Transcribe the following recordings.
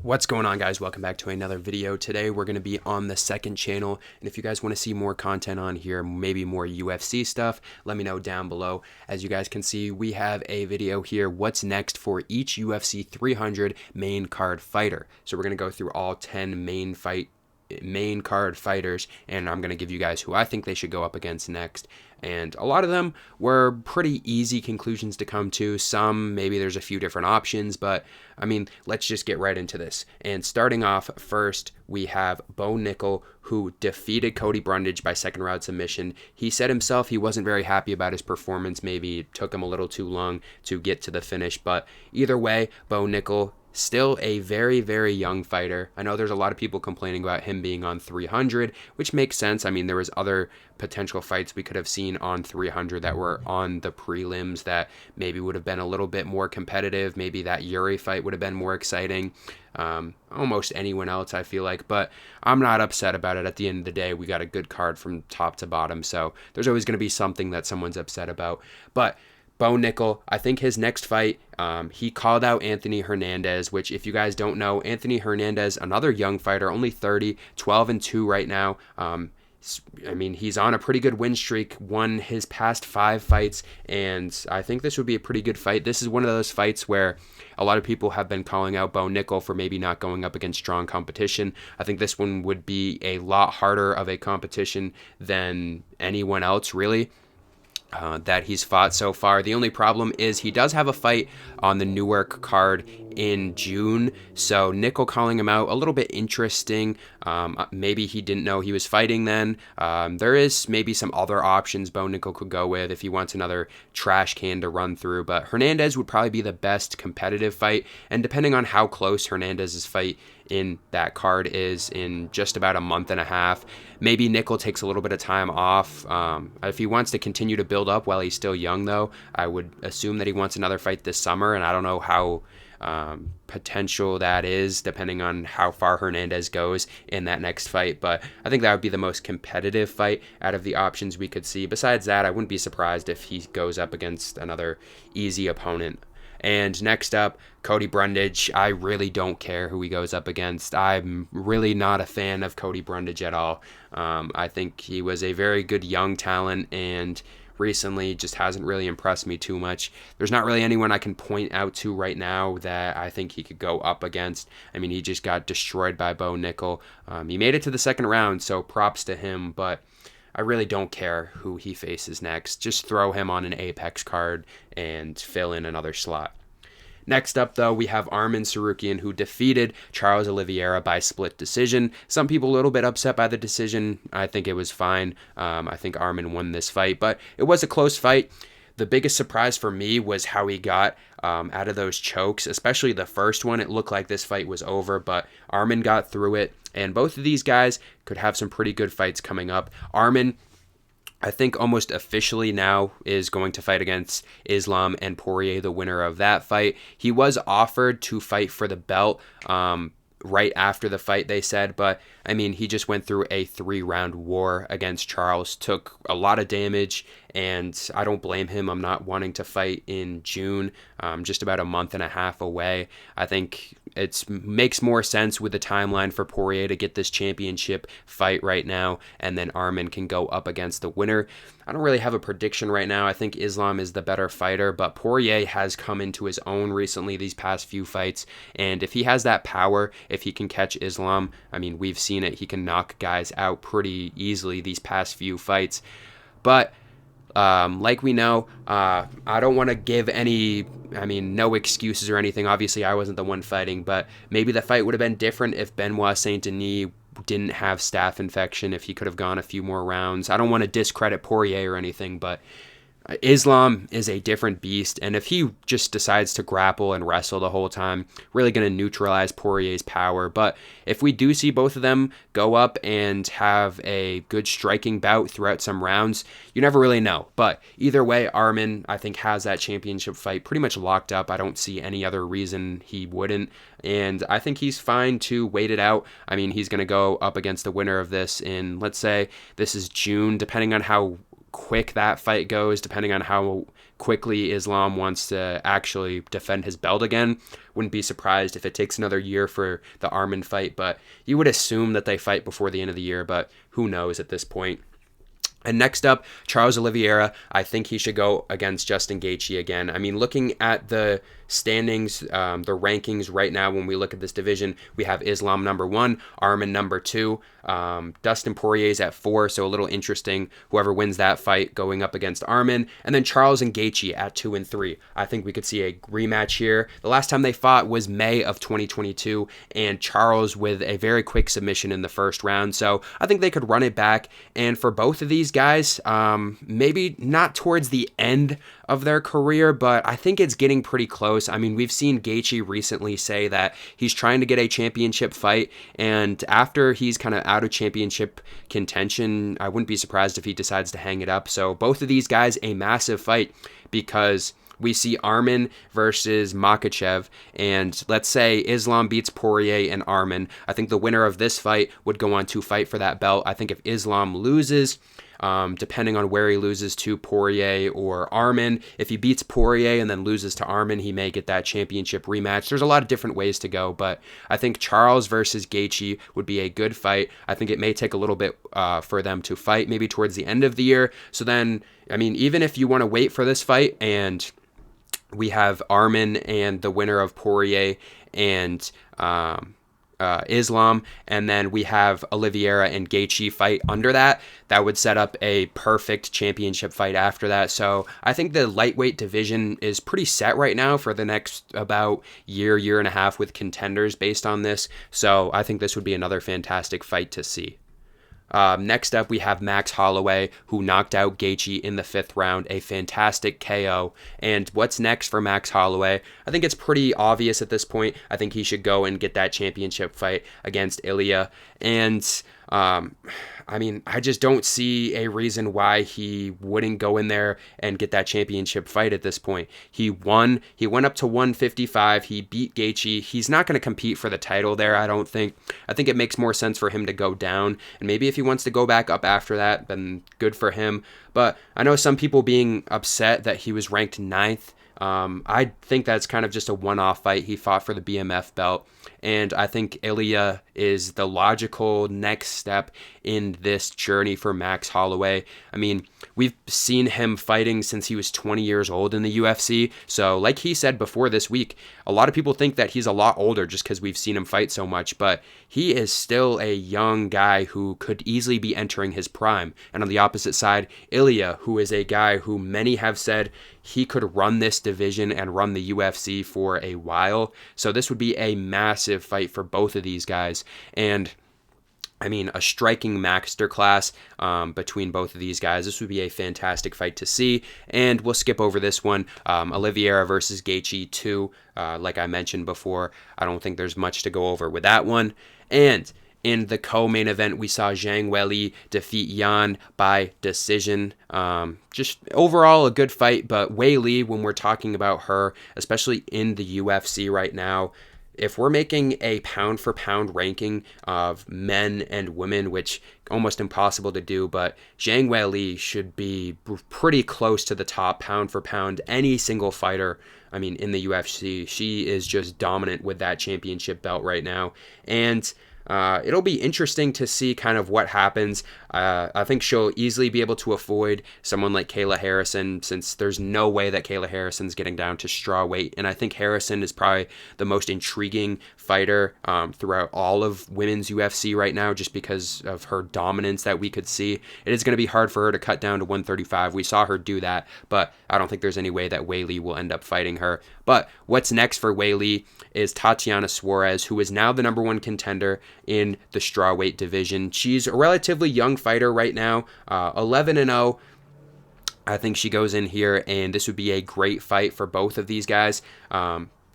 What's going on, guys? Welcome back to another video. Today we're going to be on the second channel, and if you guys want to see more content on here, maybe more UFC stuff, let me know down below. As you guys can see, we have a video here, what's next for each UFC 300 main card fighter. So we're going to go through all 10 main card fighters, and I'm going to give you guys who I think they should go up against next. And a lot of them were pretty easy conclusions to come to. Some, maybe there's a few different options, but I mean, let's just get right into this. And starting off first, we have Bo Nickal, who defeated Cody Brundage by second round submission. He said himself he wasn't very happy about his performance. Maybe it took him a little too long to get to the finish, but either way, Bo Nickal, still a very, very young fighter. I know there's a lot of people complaining about him being on 300, which makes sense. I mean, there was other potential fights we could have seen on 300 that were on the prelims that maybe would have been a little bit more competitive. Maybe that Yuri fight would have been more exciting. Almost anyone else, I feel like, but I'm not upset about it. At the end of the day, we got a good card from top to bottom, so there's always going to be something that someone's upset about. But Bo Nickal, I think his next fight, he called out Anthony Hernandez, which if you guys don't know, Anthony Hernandez, another young fighter, only 30, 12-2 right now. I mean, he's on a pretty good win streak, won his past 5 fights, and I think this would be a pretty good fight. This is one of those fights where a lot of people have been calling out Bo Nickal for maybe not going up against strong competition. I think this one would be a lot harder of a competition than anyone else, really. That he's fought so far. The only problem is he does have a fight on the Newark card in June, so Nickal calling him out, a little bit interesting. Maybe he didn't know he was fighting then. There is maybe some other options Bo Nickal could go with if he wants another trash can to run through, but Hernandez would probably be the best competitive fight, and depending on how close Hernandez's fight in that card is in just about a month and a half, maybe Nickal takes a little bit of time off. If he wants to continue to build up while he's still young, though, I would assume that he wants another fight this summer, and I don't know how potential that is depending on how far Hernandez goes in that next fight, but I think that would be the most competitive fight out of the options we could see. Besides that, I wouldn't be surprised if he goes up against another easy opponent. And next up, Cody Brundage. I really don't care who he goes up against. I'm really not a fan of Cody Brundage at all. I think he was a very good young talent, and recently just hasn't really impressed me too much. There's not really anyone I can point out to right now that I think he could go up against. I mean, he just got destroyed by Bo Nickal. He made it to the second round, so props to him, but I really don't care who he faces next. Just throw him on an Apex card and fill in another slot. Next up, though, we have Arman Tsarukyan, who defeated Charles Oliveira by split decision. Some people a little bit upset by the decision. I think it was fine. I think Arman won this fight, but it was a close fight. The biggest surprise for me was how he got out of those chokes, especially the first one. It looked like this fight was over, but Arman got through it, and both of these guys could have some pretty good fights coming up. Arman, I think almost officially now, is going to fight against Islam and Poirier, the winner of that fight. He was offered to fight for the belt right after the fight, they said, but I mean, he just went through a 3-round war against Charles, took a lot of damage, and I don't blame him. I'm not wanting to fight in June, just about a month and a half away. I think it makes more sense with the timeline for Poirier to get this championship fight right now, and then Arman can go up against the winner. I don't really have a prediction right now. I think Islam is the better fighter, but Poirier has come into his own recently these past few fights, and if he has that power, if he can catch Islam, I mean, we've seen it. He can knock guys out pretty easily these past few fights, but like we know, I don't want to give no excuses or anything. Obviously, I wasn't the one fighting, but maybe the fight would have been different if Benoit Saint-Denis didn't have staph infection, if he could have gone a few more rounds. I don't want to discredit Poirier or anything, but Islam is a different beast, and if he just decides to grapple and wrestle the whole time, really going to neutralize Poirier's power. But if we do see both of them go up and have a good striking bout throughout some rounds, you never really know. But either way, Arman, I think, has that championship fight pretty much locked up. I don't see any other reason he wouldn't, and I think he's fine to wait it out. I mean, he's going to go up against the winner of this in, let's say, this is June, depending on how quick that fight goes, depending on how quickly Islam wants to actually defend his belt again. Wouldn't be surprised if it takes another year for the Arman fight, but you would assume that they fight before the end of the year, but who knows at this point. And next up, Charles Oliveira. I think he should go against Justin Gaethje again. I mean, looking at the standings, the rankings right now, when we look at this division, we have Islam number 1, Arman number 2, Dustin Poirier's at 4, so a little interesting. Whoever wins that fight going up against Arman, and then Charles and Gaethje at 2 and 3. I think we could see a rematch here. The last time they fought was May of 2022, and Charles with a very quick submission in the first round. So I think they could run it back. And for both of these guys, maybe not towards the end of their career, but I think it's getting pretty close. I mean, we've seen Gaethje recently say that he's trying to get a championship fight, and after he's kind of out of championship contention, I wouldn't be surprised if he decides to hang it up. So both of these guys, a massive fight, because we see Arman versus Makhachev, and let's say Islam beats Poirier and Arman. I think the winner of this fight would go on to fight for that belt. I think if Islam loses, depending on where he loses to Poirier or Arman, if he beats Poirier and then loses to Arman, he may get that championship rematch. There's a lot of different ways to go, but I think Charles versus Gaethje would be a good fight. I think it may take a little bit for them to fight, maybe towards the end of the year. So then, I mean, even if you want to wait for this fight and we have Arman and the winner of Poirier and Islam, and then we have Oliveira and Gaethje fight under that, that would set up a perfect championship fight after that. So I think the lightweight division is pretty set right now for the next about year and a half with contenders based on this. So I think this would be another fantastic fight to see. Next up, we have Max Holloway, who knocked out Gaethje in the 5th round, a fantastic KO. And what's next for Max Holloway? I think it's pretty obvious at this point. I think he should go and get that championship fight against Ilya. And I mean, I just don't see a reason why he wouldn't go in there and get that championship fight at this point. He won. He went up to 155. He beat Gaethje. He's not going to compete for the title there, I don't think. I think it makes more sense for him to go down. And maybe if he wants to go back up after that, then good for him. But I know some people being upset that he was ranked 9th. I think that's kind of just a one-off fight. He fought for the BMF belt, and I think Ilya is the logical next step in this journey for Max Holloway. I mean, we've seen him fighting since he was 20 years old in the UFC, so like he said before this week, a lot of people think that he's a lot older just because we've seen him fight so much, but he is still a young guy who could easily be entering his prime. And on the opposite side, Ilya, who is a guy who many have said he could run this division and run the UFC for a while. So this would be a massive fight for both of these guys. And I mean, a striking masterclass between both of these guys. This would be a fantastic fight to see. And we'll skip over this one. Oliveira versus Gaethje 2. Like I mentioned before, I don't think there's much to go over with that one. And in the co-main event, we saw Zhang Weili defeat Yan by decision. Just overall a good fight, but Weili, when we're talking about her, especially in the UFC right now, if we're making a pound-for-pound ranking of men and women, which almost impossible to do, but Zhang Weili should be pretty close to the top pound-for-pound. Any single fighter, I mean, in the UFC, she is just dominant with that championship belt right now. And it'll be interesting to see kind of what happens. I think she'll easily be able to avoid someone like Kayla Harrison, since there's no way that Kayla Harrison's getting down to straw weight. And I think Harrison is probably the most intriguing fighter throughout all of women's UFC right now, just because of her dominance that we could see. It is going to be hard for her to cut down to 135. We saw her do that, but I don't think there's any way that Weili will end up fighting her. But what's next for Weili is Tatiana Suarez, who is now the number 1 contender in the strawweight division. She's a relatively young fighter right now, 11-0. I think she goes in here, and this would be a great fight for both of these guys.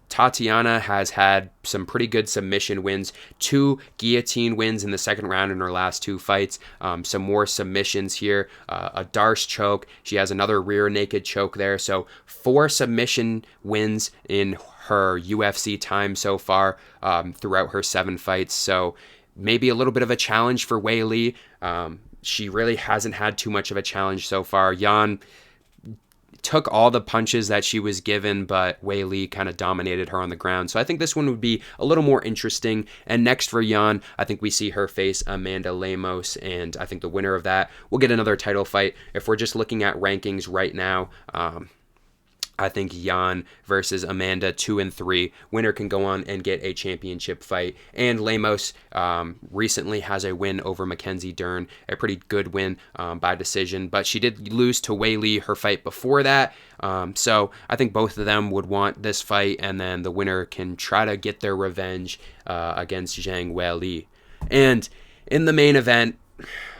Tatiana has had some pretty good submission wins, 2 guillotine wins in the 2nd round in her last 2 fights, some more submissions here, a Darce choke. She has another rear naked choke there, so 4 submission wins in her UFC time so far throughout her 7 fights. So maybe a little bit of a challenge for Weili. She really hasn't had too much of a challenge so far. Yan took all the punches that she was given, but Wei Li kind of dominated her on the ground. So I think this one would be a little more interesting. And next for Yan, I think we see her face Amanda Lemos, and I think the winner of that will get another title fight. If we're just looking at rankings right now, I think Yan versus Amanda 2 and 3. Winner can go on and get a championship fight. And Lemos recently has a win over Mackenzie Dern, a pretty good win by decision. But she did lose to Wei Li her fight before that. So I think both of them would want this fight, and then the winner can try to get their revenge against Zhang Weili. And in the main event,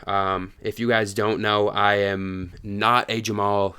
if you guys don't know, I am not a Jamal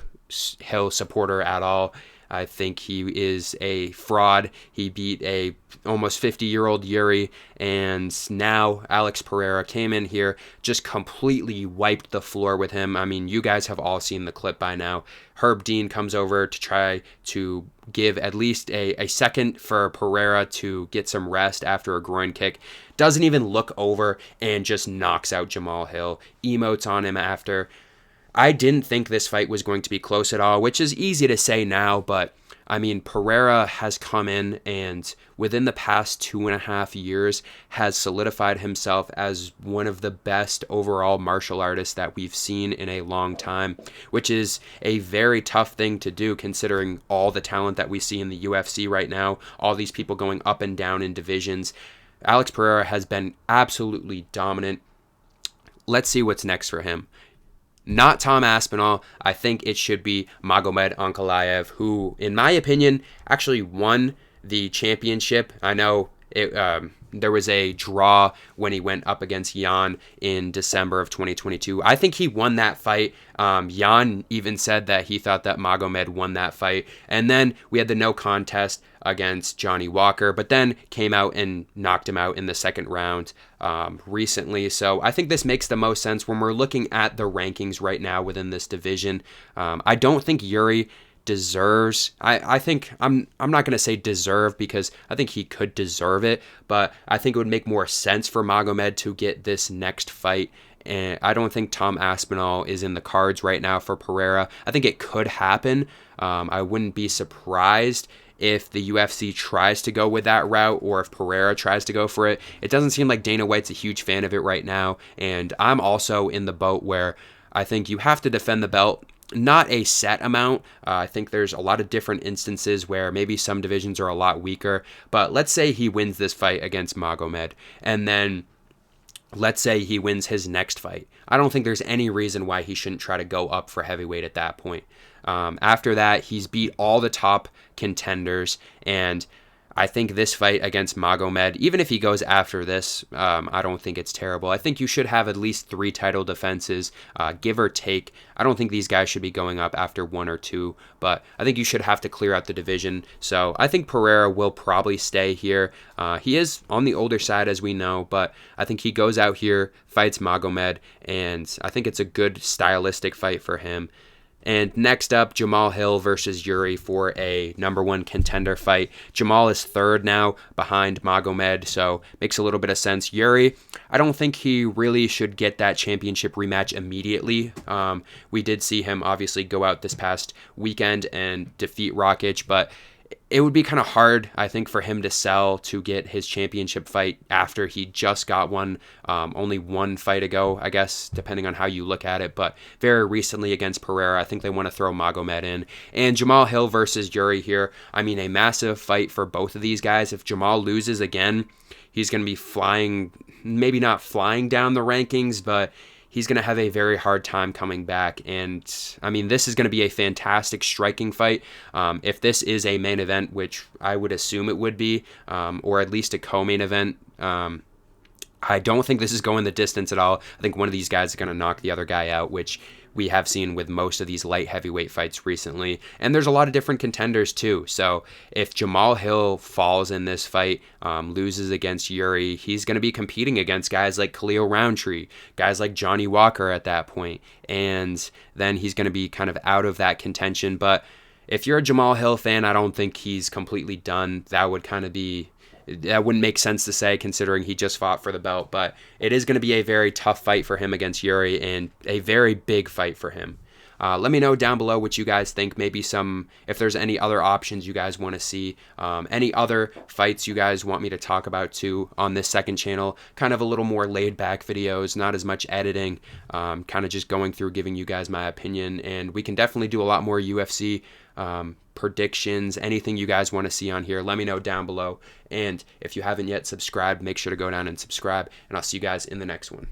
Hill supporter at all. I think he is a fraud. He beat a almost 50-year-old Yuri, and now Alex Pereira came in here, just completely wiped the floor with him. I mean, you guys have all seen the clip by now. Herb Dean comes over to try to give at least a second for Pereira to get some rest after a groin kick. Doesn't even look over and just knocks out Jamal Hill. Emotes on him after. I didn't think this fight was going to be close at all, which is easy to say now, but I mean, Pereira has come in and within the past 2.5 years has solidified himself as one of the best overall martial artists that we've seen in a long time, which is a very tough thing to do considering all the talent that we see in the UFC right now, all these people going up and down in divisions. Alex Pereira has been absolutely dominant. Let's see what's next for him. Not Tom Aspinall. I think it should be Magomed Ankalaev, who, in my opinion, actually won the championship. I know there was a draw when he went up against Yan in December of 2022. I think he won that fight. Yan even said that he thought that Magomed won that fight. And then we had the no contest against Johnny Walker, but then came out and knocked him out in the second round recently. So I think this makes the most sense when we're looking at the rankings right now within this division. I don't think Yuri deserves. I think I'm not going to say deserve because I think he could deserve it, but I think it would make more sense for Magomed to get this next fight. And I don't think Tom Aspinall is in the cards right now for Pereira. I think it could happen. I wouldn't be surprised if the UFC tries to go with that route or if Pereira tries to go for it. It doesn't seem like Dana White's a huge fan of it right now, and I'm also in the boat where I think you have to defend the belt. Not a set amount. I think there's a lot of different instances where maybe some divisions are a lot weaker, but let's say he wins this fight against Magomed, and then let's say he wins his next fight. I don't think there's any reason why he shouldn't try to go up for heavyweight at that point. After that, he's beat all the top contenders, and I think this fight against Magomed, even if he goes after this, I don't think it's terrible. I think you should have at least 3 title defenses, give or take. I don't think these guys should be going up after 1 or 2, but I think you should have to clear out the division. So I think Pereira will probably stay here. He is on the older side, as we know, but I think he goes out here, fights Magomed, and I think it's a good stylistic fight for him. And next up, Jamal Hill versus Yuri for a #1 contender fight. Jamal is 3rd now behind Magomed, so makes a little bit of sense. Yuri, I don't think he really should get that championship rematch immediately. We did see him obviously go out this past weekend and defeat Rakic, but it would be kind of hard, I think, for him to sell to get his championship fight after he just got one, only 1 fight ago, I guess, depending on how you look at it. But very recently against Pereira, I think they want to throw Magomed in. And Jamal Hill versus Yuri here, I mean, a massive fight for both of these guys. If Jamal loses again, he's going to be flying, maybe not flying down the rankings, but he's going to have a very hard time coming back. And, I mean, this is going to be a fantastic striking fight. If this is a main event, which I would assume it would be, or at least a co-main event, I don't think this is going the distance at all. I think one of these guys is going to knock the other guy out, which we have seen with most of these light heavyweight fights recently. And there's a lot of different contenders too. So if Jamal Hill falls in this fight, loses against Yuri, he's going to be competing against guys like Khalil Roundtree, guys like Johnny Walker at that point. And then he's going to be kind of out of that contention. But if you're a Jamal Hill fan, I don't think he's completely done. That would kind of be that wouldn't make sense to say considering he just fought for the belt, but it is going to be a very tough fight for him against Yuri and a very big fight for him. Let me know down below what you guys think. Maybe if there's any other options you guys want to see, any other fights you guys want me to talk about too on this second channel. Kind of a little more laid back videos, not as much editing, kind of just going through giving you guys my opinion. And we can definitely do a lot more UFC predictions, anything you guys want to see on here. Let me know down below. And if you haven't yet subscribed, make sure to go down and subscribe. And I'll see you guys in the next one.